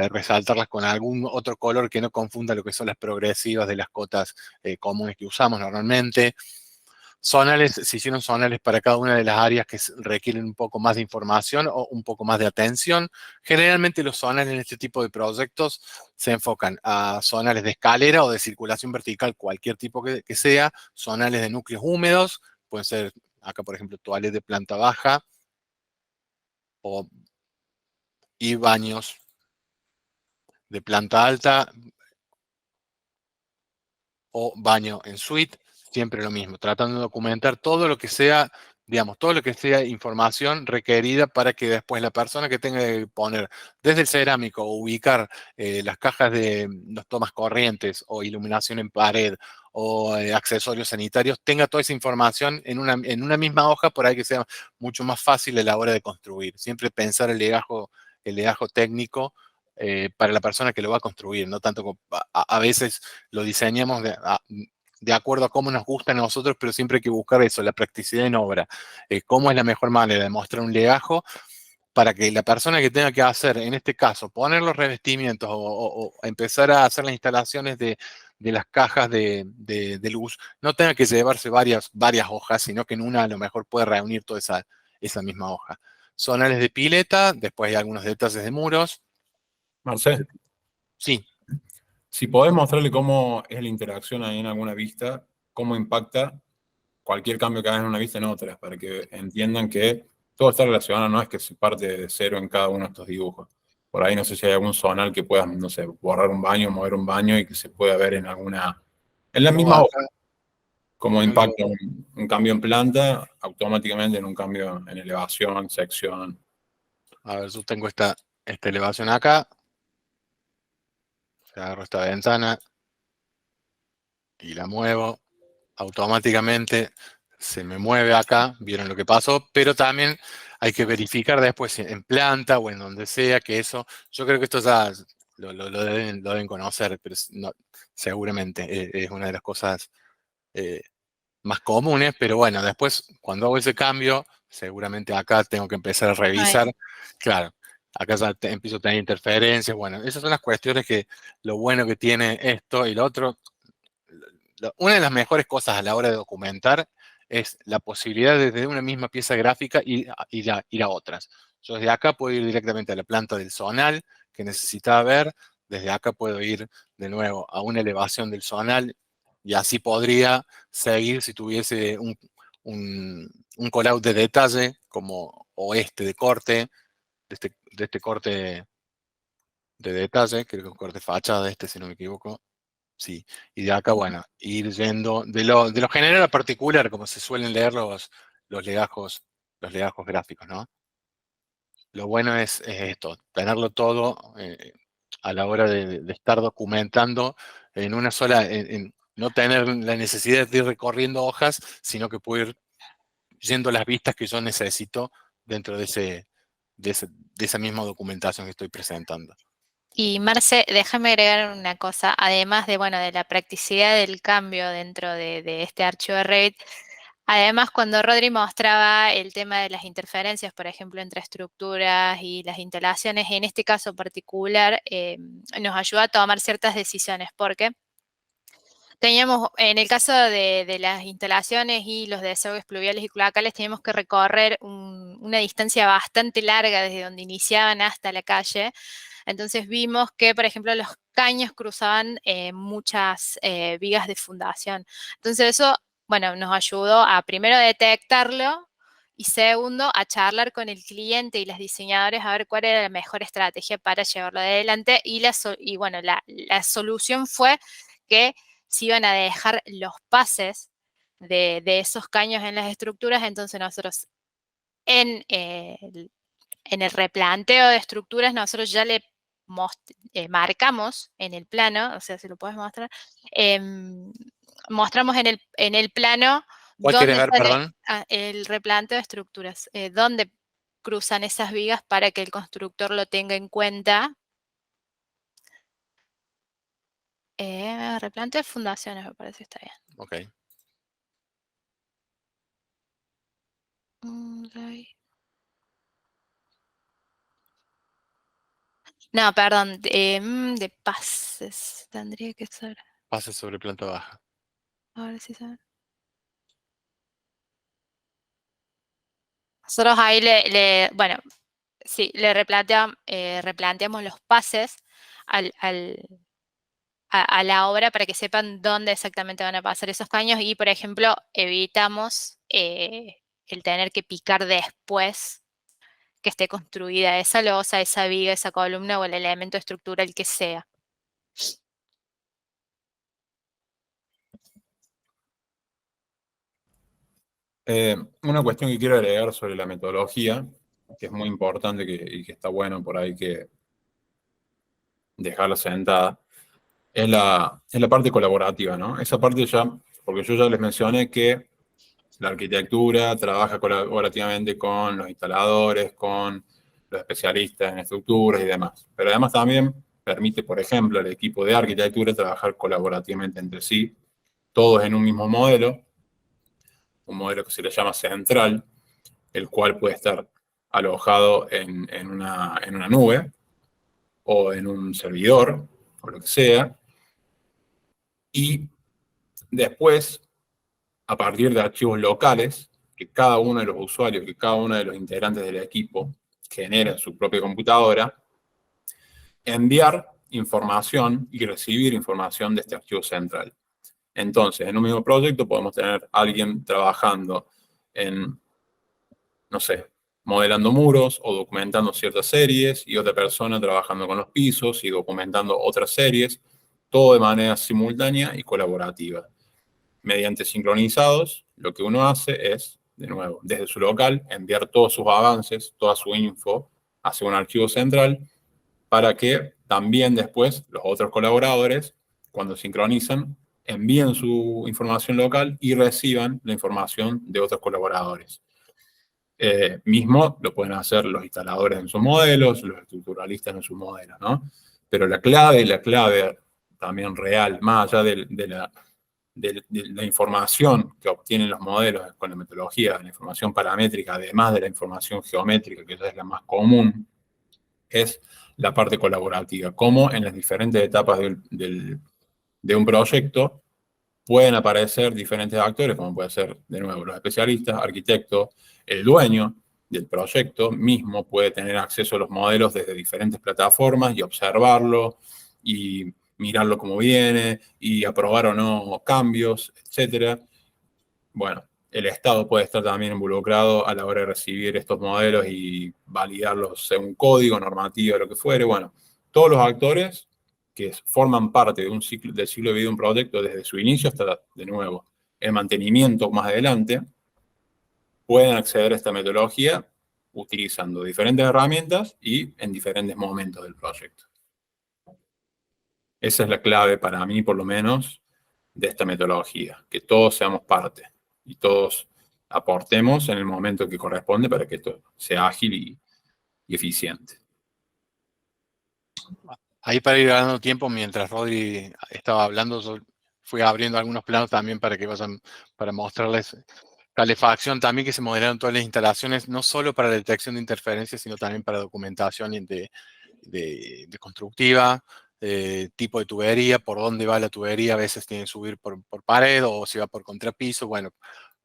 resaltarlas con algún otro color que no confunda lo que son las progresivas de las cotas comunes que usamos normalmente. Zonales, se hicieron zonales para cada una de las áreas que requieren un poco más de información o un poco más de atención. Generalmente los zonales en este tipo de proyectos se enfocan a zonales de escalera o de circulación vertical, cualquier tipo que sea, zonales de núcleos húmedos, pueden ser acá por ejemplo toilet de planta baja y baños de planta alta o baño en suite, siempre lo mismo, tratando de documentar todo lo que sea, digamos, todo lo que sea información requerida para que después la persona que tenga que poner desde el cerámico o ubicar las cajas de los tomas corrientes o iluminación en pared o accesorios sanitarios, tenga toda esa información en una misma hoja por ahí que sea mucho más fácil a la hora de construir. Siempre pensar el legajo técnico para la persona que lo va a construir, no tanto como a veces lo diseñamos de acuerdo a cómo nos gusta a nosotros, pero siempre hay que buscar eso, la practicidad en obra. ¿Cómo es la mejor manera de mostrar un legajo para que la persona que tenga que hacer, en este caso, poner los revestimientos o empezar a hacer las instalaciones de las cajas de luz, no tenga que llevarse varias hojas, sino que en una a lo mejor puede reunir toda esa misma hoja. Zonales de pileta, después hay algunos detalles de muros. Marcel, Sí, si podés mostrarle cómo es la interacción ahí en alguna vista, cómo impacta cualquier cambio que hagan en una vista en otra, para que entiendan que todo está relacionado, no es que se parte de cero en cada uno de estos dibujos. Por ahí no sé si hay algún zonal que puedas, no sé, borrar un baño, mover un baño y que se pueda ver en la yo misma hoja, acá cómo tengo, impacta un cambio en planta automáticamente en un cambio en elevación, sección. a ver, yo tengo esta elevación acá, agarro esta ventana y la muevo, automáticamente se me mueve acá, vieron lo que pasó, pero también hay que verificar después en planta o en donde sea que eso, yo creo que esto ya lo deben conocer, pero seguramente es una de las cosas eh, más comunes, pero bueno, después cuando hago ese cambio, seguramente acá tengo que empezar a Ay, revisar, claro, acá ya empiezo a tener interferencias, bueno, esas son las cuestiones que lo bueno que tiene esto y lo otro, una de las mejores cosas a la hora de documentar es la posibilidad de desde una misma pieza gráfica ir a otras. Yo desde acá puedo ir directamente a la planta del zonal que necesitaba ver, desde acá puedo ir de nuevo a una elevación del zonal y así podría seguir si tuviese un callout de detalle como o este de corte, de este corte de detalle, creo que un corte fachada este si no me equivoco. Sí, y de acá, bueno, ir yendo de lo general a particular, como se suelen leer los legajos, los legajos gráficos, ¿no? Lo bueno es esto, tenerlo todo a la hora de estar documentando en una sola, no tener la necesidad de ir recorriendo hojas, sino que puedo ir yendo las vistas que yo necesito dentro de esa misma documentación que estoy presentando. y Marce, déjame agregar una cosa, además de, bueno, de la practicidad del cambio dentro de este archivo de Revit, además cuando Rodri mostraba el tema de las interferencias, por ejemplo, entre estructuras y las instalaciones, en este caso particular, nos ayuda a tomar ciertas decisiones, porque Teníamos, en el caso de las instalaciones y los desagües pluviales y cloacales, teníamos que recorrer una distancia bastante larga desde donde iniciaban hasta la calle. Entonces vimos que, por ejemplo, los caños cruzaban muchas vigas de fundación. Entonces eso, bueno, nos ayudó a primero detectarlo y segundo a charlar con el cliente y los diseñadores a ver cuál era la mejor estrategia para llevarlo adelante. Y bueno, la solución fue que se iban a dejar los pases de esos caños en las estructuras, entonces nosotros en el replanteo de estructuras nosotros ya le marcamos en el plano, o sea, si lo puedes mostrar, mostramos en el plano ¿Cuál quieres dónde ver, está perdón? el replanteo de estructuras, dónde cruzan esas vigas para que el constructor lo tenga en cuenta. Replanteo de fundaciones, me parece que está bien. Ok. No, perdón, de pases, tendría que ser. Pases sobre planta baja. A ver si se... Nosotros ahí bueno, sí, le replanteamos los pases a la obra para que sepan dónde exactamente van a pasar esos caños y, por ejemplo, evitamos el tener que picar después que esté construida esa losa, esa viga, esa columna o el elemento estructural que sea. Una cuestión que quiero agregar sobre la metodología, que es muy importante y que está bueno por ahí que dejarla sentada, es la parte colaborativa, ¿no? Esa parte ya, porque yo ya les mencioné que la arquitectura trabaja colaborativamente con los instaladores, con los especialistas en estructuras y demás. Pero además también permite, por ejemplo, al equipo de arquitectura trabajar colaborativamente entre sí, todos en un mismo modelo, un modelo que se le llama central, el cual puede estar alojado en una nube o en un servidor o lo que sea. Y después, a partir de archivos locales, que cada uno de los usuarios, que cada uno de los integrantes del equipo genera en su propia computadora, enviar información y recibir información de este archivo central. Entonces, en un mismo proyecto podemos tener a alguien trabajando en, no sé, modelando muros o documentando ciertas series y otra persona trabajando con los pisos y documentando otras series, todo de manera simultánea y colaborativa. Mediante sincronizados, lo que uno hace es, de nuevo, desde su local, enviar todos sus avances, toda su info hacia un archivo central para que también después los otros colaboradores, cuando sincronizan, envíen su información local y reciban la información de otros colaboradores. Mismo lo pueden hacer los instaladores en sus modelos, los estructuralistas en sus modelos, ¿no? Pero la clave también real, más allá de la información que obtienen los modelos con la metodología, la información paramétrica, además de la información geométrica, que ya es la más común, es la parte colaborativa. Cómo en las diferentes etapas de un proyecto pueden aparecer diferentes actores, como puede ser, de nuevo, los especialistas, arquitectos, el dueño del proyecto mismo puede tener acceso a los modelos desde diferentes plataformas y observarlo y mirarlo como viene y aprobar o no cambios, etc. Bueno, el Estado puede estar también involucrado a la hora de recibir estos modelos y validarlos según código, normativa, lo que fuere. Bueno, todos los actores que forman parte de del ciclo de vida de un proyecto desde su inicio hasta, de nuevo, el mantenimiento más adelante, pueden acceder a esta metodología utilizando diferentes herramientas y en diferentes momentos del proyecto. Esa es la clave para mí, por lo menos, de esta metodología, que todos seamos parte y todos aportemos en el momento que corresponde para que esto sea ágil y eficiente. Ahí para ir ganando tiempo, mientras Rodri estaba hablando, yo fui abriendo algunos planos también para que vayan, para mostrarles calefacción también, que se modelaron todas las instalaciones, no solo para la detección de interferencias, sino también para documentación de constructiva. tipo de tubería, por dónde va la tubería, a veces tiene que subir por pared o si va por contrapiso. Bueno,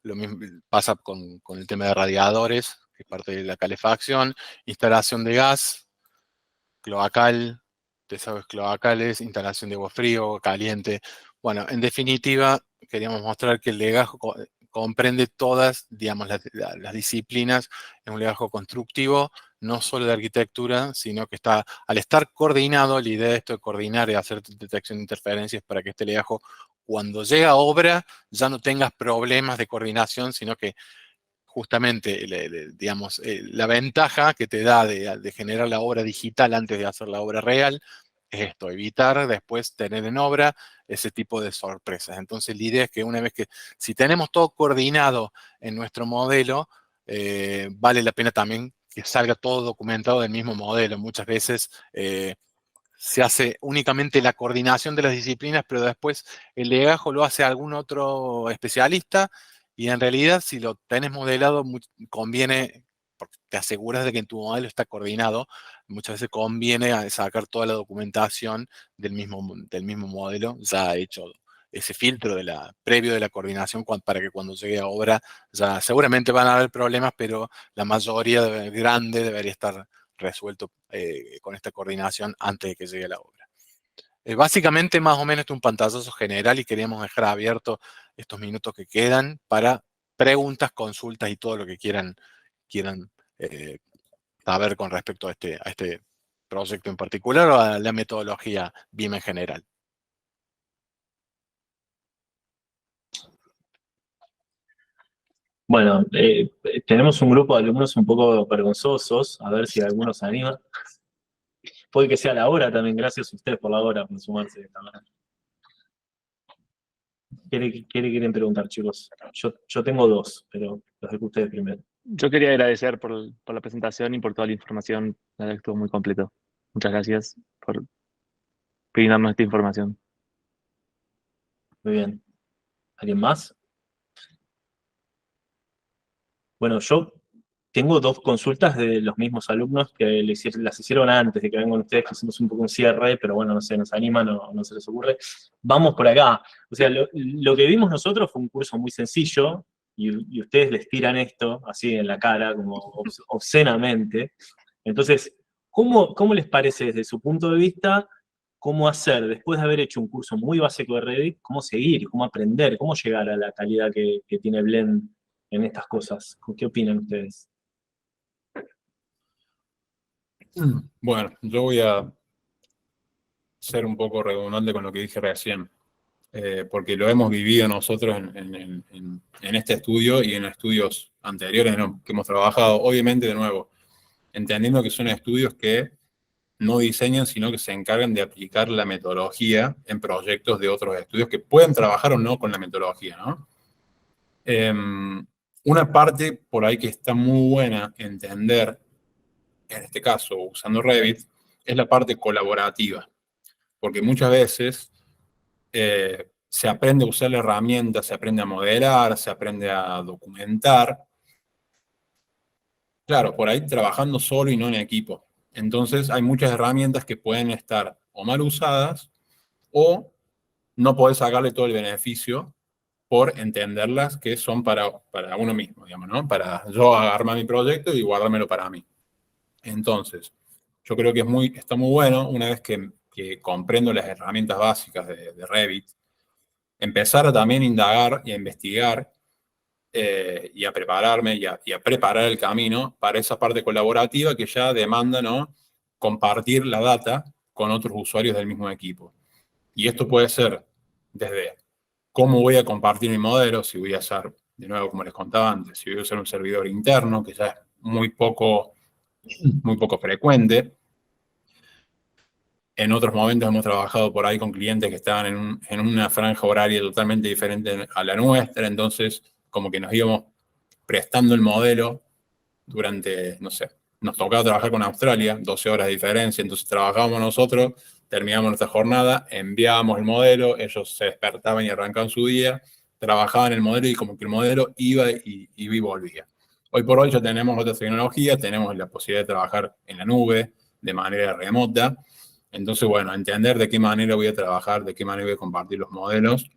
lo mismo pasa con el tema de radiadores, que es parte de la calefacción, instalación de gas, cloacal, desagües cloacales, instalación de agua frío, caliente. Bueno, en definitiva, queríamos mostrar que el legajo comprende todas, digamos, las disciplinas. Es un legajo constructivo, no solo de arquitectura, sino que está, al estar coordinado, la idea de esto de coordinar y hacer detección de interferencias para que este legajo, cuando llega a obra, ya no tengas problemas de coordinación, sino que justamente, digamos, la ventaja que te da de generar la obra digital antes de hacer la obra real es esto, evitar después tener en obra ese tipo de sorpresas. Entonces la idea es que una vez que, si tenemos todo coordinado en nuestro modelo, vale la pena también que salga todo documentado del mismo modelo. Muchas veces se hace únicamente la coordinación de las disciplinas, pero después el legajo lo hace algún otro especialista, y en realidad si lo tenés modelado conviene, porque te aseguras de que en tu modelo está coordinado, muchas veces conviene sacar toda la documentación del mismo modelo ya hecho, ese filtro previo de la coordinación, para que cuando llegue a obra ya seguramente van a haber problemas, pero la mayoría grande debería estar resuelto con esta coordinación antes de que llegue la obra. Básicamente, más o menos, este es un pantallazo general y queríamos dejar abierto estos minutos que quedan para preguntas, consultas y todo lo que quieran saber con respecto a este proyecto en particular o a la metodología BIM en general. Bueno, tenemos un grupo de alumnos un poco vergonzosos, a ver si algunos se anima. Puede que sea la hora también, gracias a ustedes por la hora, por sumarse de esta manera. ¿Qué quieren preguntar, chicos? Yo tengo dos, pero los dejo ustedes primero. Yo quería agradecer por la presentación y por toda la información. La verdad que estuvo muy completo. Muchas gracias por brindarnos esta información. Muy bien. ¿Alguien más? Bueno, yo tengo dos consultas de los mismos alumnos que las hicieron antes de que vengan ustedes, que hicimos un poco un cierre, pero bueno, no sé, nos anima, no se les ocurre. Vamos por acá. O sea, lo que vimos nosotros fue un curso muy sencillo, y ustedes les tiran esto así en la cara, como obscenamente. Entonces, ¿cómo les parece desde su punto de vista cómo hacer, después de haber hecho un curso muy básico de Revit, cómo seguir, cómo aprender, cómo llegar a la calidad que tiene Blend en estas cosas? ¿Qué opinan ustedes? Bueno, yo voy a ser un poco redundante con lo que dije recién, porque lo hemos vivido nosotros en este estudio y en estudios anteriores que hemos trabajado. Obviamente, de nuevo, entendiendo que son estudios que no diseñan, sino que se encargan de aplicar la metodología en proyectos de otros estudios que pueden trabajar o no con la metodología, ¿no? Una parte por ahí que está muy buena entender, en este caso usando Revit, es la parte colaborativa, porque muchas veces se aprende a usar la herramienta, se aprende a modelar, se aprende a documentar, claro, por ahí trabajando solo y no en equipo. Entonces hay muchas herramientas que pueden estar o mal usadas o no podés sacarle todo el beneficio por entenderlas que son para uno mismo, digamos, ¿no? Para yo armar mi proyecto y guardármelo para mí. Entonces, yo creo que está muy bueno, una vez que comprendo las herramientas básicas de Revit, empezar a también indagar y a investigar y a prepararme y a preparar el camino para esa parte colaborativa que ya demanda, ¿no?, compartir la data con otros usuarios del mismo equipo. Y esto puede ser desde cómo voy a compartir mi modelo, si voy a hacer, de nuevo, como les contaba antes, si voy a usar un servidor interno, que ya es muy poco frecuente. En otros momentos hemos trabajado por ahí con clientes que estaban en una franja horaria totalmente diferente a la nuestra, entonces como que nos íbamos prestando el modelo durante, no sé, nos tocaba trabajar con Australia, 12 horas de diferencia, entonces trabajábamos nosotros, terminábamos nuestra jornada, enviábamos el modelo, ellos se despertaban y arrancaban su día, trabajaban el modelo y como que el modelo iba y volvía. Hoy por hoy ya tenemos otras tecnologías, tenemos la posibilidad de trabajar en la nube de manera remota, Entonces, bueno, entender de qué manera voy a trabajar, de qué manera voy a compartir los modelos,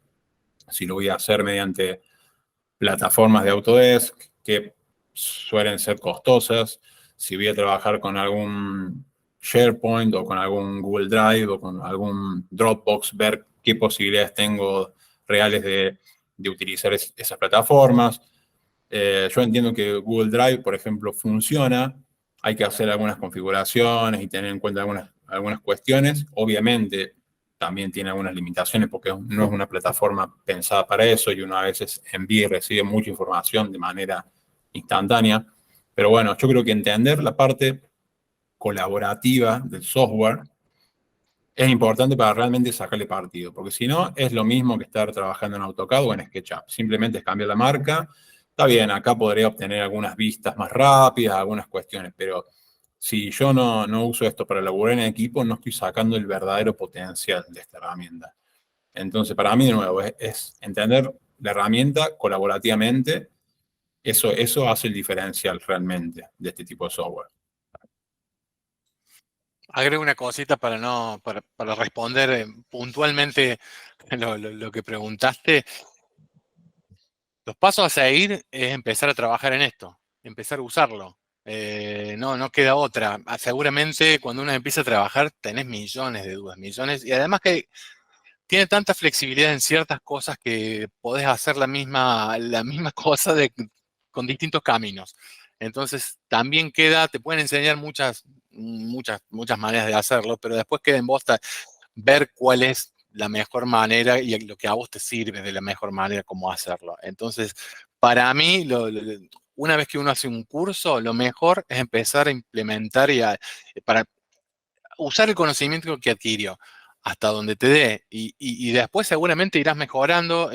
si lo voy a hacer mediante plataformas de Autodesk, que suelen ser costosas, si voy a trabajar con algún SharePoint o con algún Google Drive o con algún Dropbox, ver qué posibilidades tengo reales de utilizar esas plataformas. Yo entiendo que Google Drive, por ejemplo, funciona. Hay que hacer algunas configuraciones y tener en cuenta algunas cuestiones. Obviamente, también tiene algunas limitaciones porque no es una plataforma pensada para eso y uno a veces envía y recibe mucha información de manera instantánea. Pero bueno, yo creo que entender la parte colaborativa del software es importante para realmente sacarle partido, porque si no, es lo mismo que estar trabajando en AutoCAD o en SketchUp. Simplemente es cambiar la marca. Está bien, acá podría obtener algunas vistas más rápidas, algunas cuestiones, pero si yo no uso esto para laburar en equipo, no estoy sacando el verdadero potencial de esta herramienta. Entonces, para mí, de nuevo, es entender la herramienta colaborativamente. Eso hace el diferencial realmente de este tipo de software. Agrego una cosita para responder puntualmente lo que preguntaste. Los pasos a seguir es empezar a trabajar en esto, empezar a usarlo. No queda otra. Seguramente cuando uno empieza a trabajar tenés millones de dudas, millones, y además que tiene tanta flexibilidad en ciertas cosas que podés hacer la misma cosa con distintos caminos. Entonces también te pueden enseñar muchas maneras de hacerlo, pero después queda en vos ver cuál es la mejor manera y lo que a vos te sirve de la mejor manera cómo hacerlo. Entonces, para mí, una vez que uno hace un curso, lo mejor es empezar a implementar para usar el conocimiento que adquirió hasta donde te dé. Y después seguramente irás mejorando.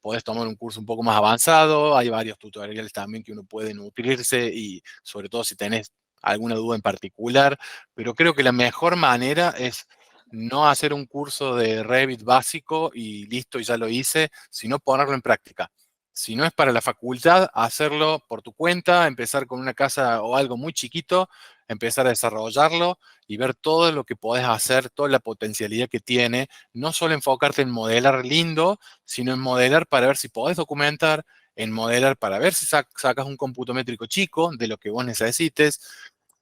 Podés tomar un curso un poco más avanzado. Hay varios tutoriales también que uno puede nutrirse y sobre todo si tenés alguna duda en particular. Pero creo que la mejor manera es no hacer un curso de Revit básico y listo, y ya lo hice, sino ponerlo en práctica. Si no es para la facultad, hacerlo por tu cuenta, empezar con una casa o algo muy chiquito, empezar a desarrollarlo y ver todo lo que podés hacer, toda la potencialidad que tiene, no solo enfocarte en modelar lindo, sino en modelar para ver si podés documentar, en modelar para ver si sacas un cómputo métrico chico de lo que vos necesites.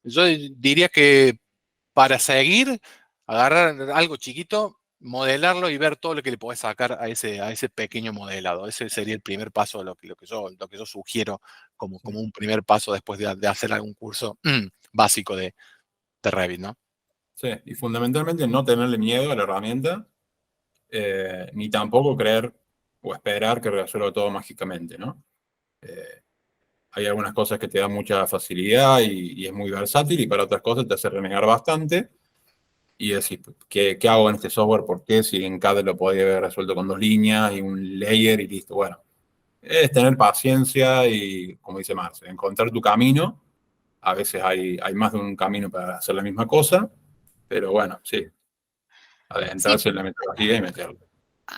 Yo diría que para seguir, agarrar algo chiquito, modelarlo y ver todo lo que le podés sacar a ese pequeño modelado. Ese sería el primer paso de lo que yo sugiero como un primer paso después de hacer algún curso básico de Revit, ¿no? Sí, y fundamentalmente no tenerle miedo a la herramienta, ni tampoco creer o esperar que resuelva todo mágicamente, ¿no? Hay algunas cosas que te dan mucha facilidad y es muy versátil, y para otras cosas te hace renegar bastante y decir, ¿qué hago en este software? ¿Por qué? Si en CAD lo podía haber resuelto con 2 líneas y un layer y listo. Bueno, es tener paciencia y, como dice Marce, encontrar tu camino. A veces hay más de un camino para hacer la misma cosa, pero bueno, sí, Sí, adentrarse en la metodología y meterlo.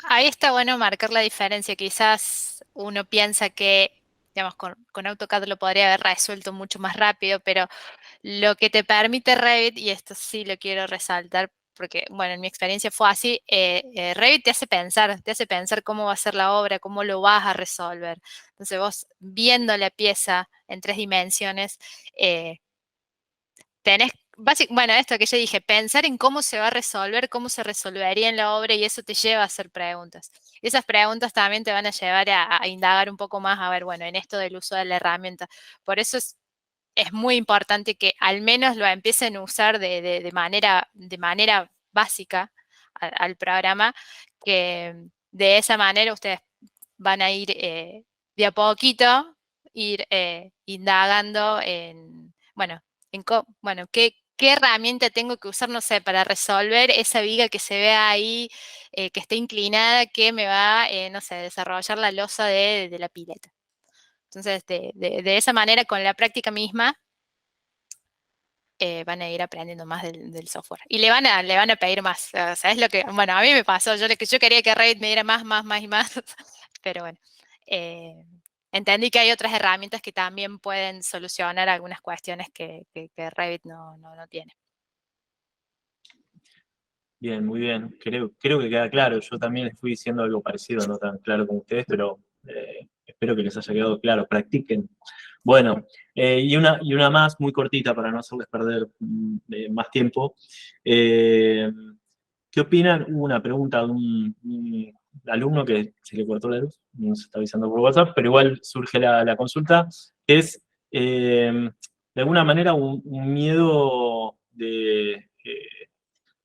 ahí está bueno marcar la diferencia. Quizás uno piensa que, digamos, con AutoCAD lo podría haber resuelto mucho más rápido, pero lo que te permite Revit, y esto sí lo quiero resaltar, porque, bueno, en mi experiencia fue así, Revit te hace pensar cómo va a ser la obra, cómo lo vas a resolver. Entonces vos viendo la pieza en 3 dimensiones, tenés, bueno, esto que yo dije, pensar en cómo se va a resolver, cómo se resolvería en la obra, y eso te lleva a hacer preguntas. Y esas preguntas también te van a llevar a indagar un poco más, a ver, bueno, en esto del uso de la herramienta. Por eso es muy importante que al menos lo empiecen a usar de manera básica al programa, que de esa manera ustedes van a ir de a poquito, ir indagando en, bueno, bueno, qué herramienta tengo que usar, no sé, para resolver esa viga que se ve ahí, que está inclinada, que me va, no sé, desarrollar la losa de la pileta. Entonces, de esa manera, con la práctica misma, van a ir aprendiendo más del software. Y le van a pedir más. O sea, es lo que, bueno, a mí me pasó. Yo quería que Revit me diera más y más. Pero bueno, eh, entendí que hay otras herramientas que también pueden solucionar algunas cuestiones que Revit no tiene. Bien, muy bien. Creo que queda claro. Yo también les fui diciendo algo parecido, no tan claro como ustedes, pero espero que les haya quedado claro. Practiquen. Bueno, y una más muy cortita para no hacerles perder más tiempo. Eh, ¿Qué opinan? Hubo una pregunta de un alumno que se le cortó la luz, nos está avisando por WhatsApp, pero igual surge la consulta, que es de alguna manera un miedo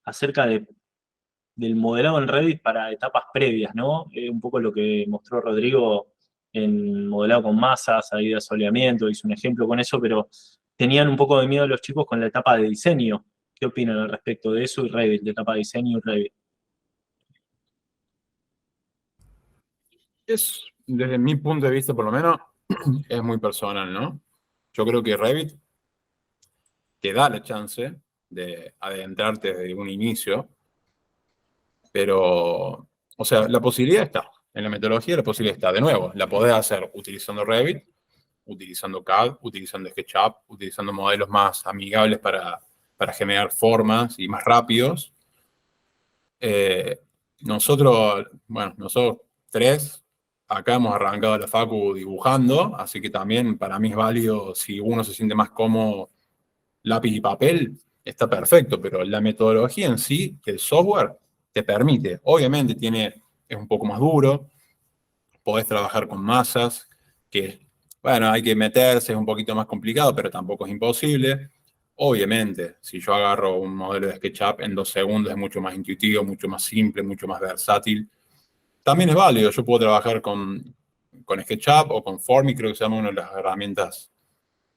acerca del modelado en Revit para etapas previas, ¿no? Un poco lo que mostró Rodrigo en modelado con masas, ahí de asoleamiento, hizo un ejemplo con eso, pero tenían un poco de miedo los chicos con la etapa de diseño. ¿Qué opinan al respecto de eso y Revit, de etapa de diseño y Revit? Desde mi punto de vista, por lo menos, es muy personal, ¿no? Yo creo que Revit te da la chance de adentrarte desde un inicio, pero, o sea, la posibilidad está. En la metodología la posibilidad está. De nuevo, la podés hacer utilizando Revit, utilizando CAD, utilizando SketchUp, utilizando modelos más amigables para generar formas y más rápidos. Nosotros tres, acá hemos arrancado la facu dibujando, así que también para mí es válido si uno se siente más cómodo lápiz y papel, está perfecto, pero la metodología en sí, el software, te permite. Obviamente es un poco más duro, podés trabajar con masas, que, bueno, hay que meterse, es un poquito más complicado, pero tampoco es imposible. Obviamente, si yo agarro un modelo de SketchUp en 2 segundos es mucho más intuitivo, mucho más simple, mucho más versátil. También es válido, yo puedo trabajar con SketchUp o con Formi, creo que se llama una de las herramientas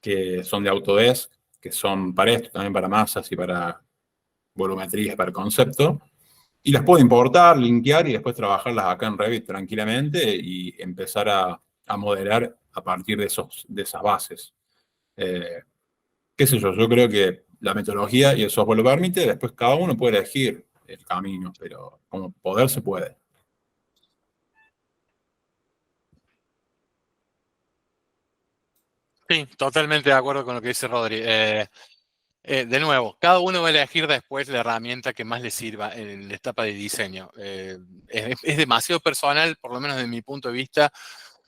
que son de Autodesk, que son para esto, también para masas y para volumetrías, para concepto. Y las puedo importar, linkear y después trabajarlas acá en Revit tranquilamente y empezar a modelar a partir de esas bases. Qué sé yo creo que la metodología y el software lo permite, después cada uno puede elegir el camino, pero como poder se puede. Sí, totalmente de acuerdo con lo que dice Rodri. De nuevo, cada uno va a elegir después la herramienta que más le sirva en la etapa de diseño. Es demasiado personal, por lo menos desde mi punto de vista.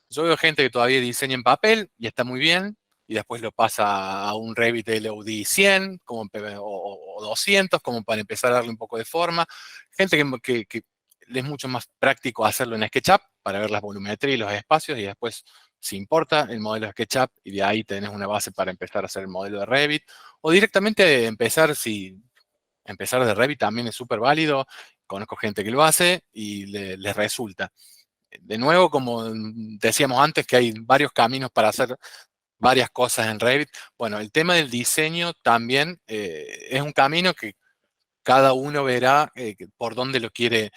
Yo veo gente que todavía diseña en papel y está muy bien, y después lo pasa a un Revit LOD 100 o 200 como para empezar a darle un poco de forma. Gente que le es mucho más práctico hacerlo en SketchUp para ver las volumetrías y los espacios, y después, si importa, el modelo de SketchUp, y de ahí tenés una base para empezar a hacer el modelo de Revit. O directamente empezar de Revit también es súper válido. Conozco gente que lo hace y les resulta. De nuevo, como decíamos antes, que hay varios caminos para hacer varias cosas en Revit. Bueno, el tema del diseño también es un camino que cada uno verá por dónde lo quiere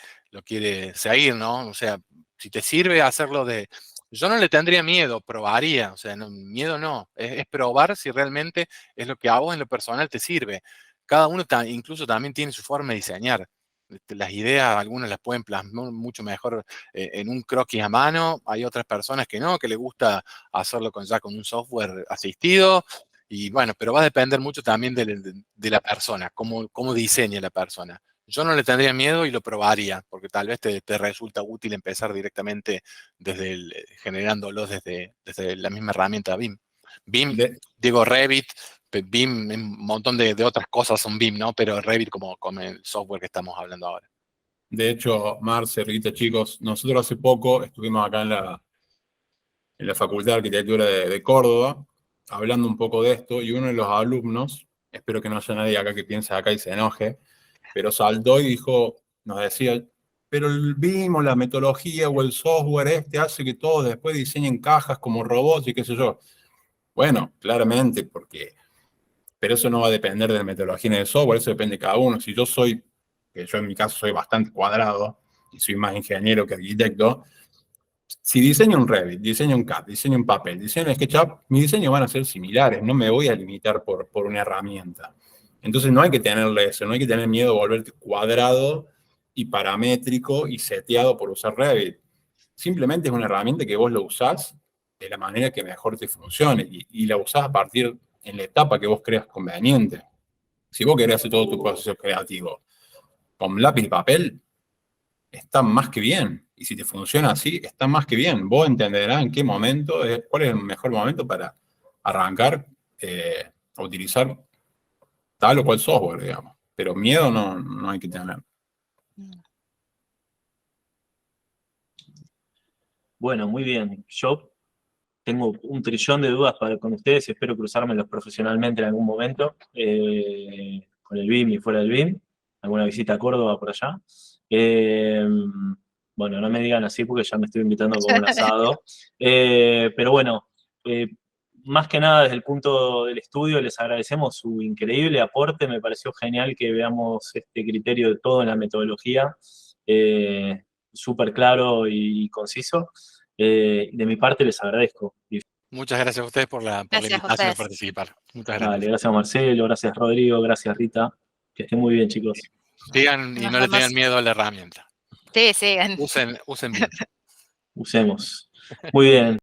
seguir, ¿no? O sea, si te sirve hacerlo de... Yo no le tendría miedo, probaría, o sea, miedo no, es probar si realmente es lo que a vos en lo personal te sirve. Cada uno incluso también tiene su forma de diseñar. Las ideas, algunas las pueden plasmar mucho mejor en un croquis a mano, hay otras personas que no, que les gusta hacerlo ya con un software asistido. Y bueno, pero va a depender mucho también de la persona, cómo diseña la persona. Yo no le tendría miedo y lo probaría, porque tal vez te resulta útil empezar directamente generándolo desde la misma herramienta BIM. BIM, De, digo Revit, BIM, un montón de otras cosas son BIM, ¿no? Pero Revit como el software que estamos hablando ahora. de hecho, Marce, Rita, chicos, nosotros hace poco estuvimos acá en la Facultad de Arquitectura de Córdoba, hablando un poco de esto, y uno de los alumnos, espero que no haya nadie acá que piense acá y se enoje, pero saltó y dijo, nos decía, pero el BIM o la metodología o el software hace que todos después diseñen cajas como robots y qué sé yo. Bueno, claramente, pero eso no va a depender de la metodología ni del software, eso depende de cada uno. Si que yo en mi caso soy bastante cuadrado y soy más ingeniero que arquitecto, si diseño un Revit, diseño un CAD, diseño un papel, diseño un SketchUp, mis diseños van a ser similares, no me voy a limitar por una herramienta. Entonces no hay que tenerle eso, no hay que tener miedo a volverte cuadrado y paramétrico y seteado por usar Revit. Simplemente es una herramienta que vos lo usás de la manera que mejor te funcione y la usás a partir en la etapa que vos creas conveniente. Si vos querés hacer todo tu proceso creativo con lápiz y papel, está más que bien. Y si te funciona así, está más que bien. Vos entenderás en qué momento, cuál es el mejor momento para arrancar a utilizar tal o cual software, digamos. Pero miedo no hay que tener. Bueno, muy bien. Yo tengo un trillón de dudas con ustedes y espero cruzármelos profesionalmente en algún momento, con el BIM y fuera del BIM, alguna visita a Córdoba por allá. Bueno, no me digan así porque ya me estoy invitando con un asado. Pero bueno, más que nada desde el punto del estudio, les agradecemos su increíble aporte. Me pareció genial que veamos este criterio de todo en la metodología, súper claro y conciso. De mi parte les agradezco. Muchas gracias a ustedes por la Gracias a invitación a ustedes. participar. Muchas Dale, gracias. gracias Marcelo, gracias Rodrigo, gracias Rita. Que estén muy bien, chicos. Sigan y Nos no le tengan vemos. miedo a la herramienta. Sí, sigan. Usen bien. Usemos. Muy bien.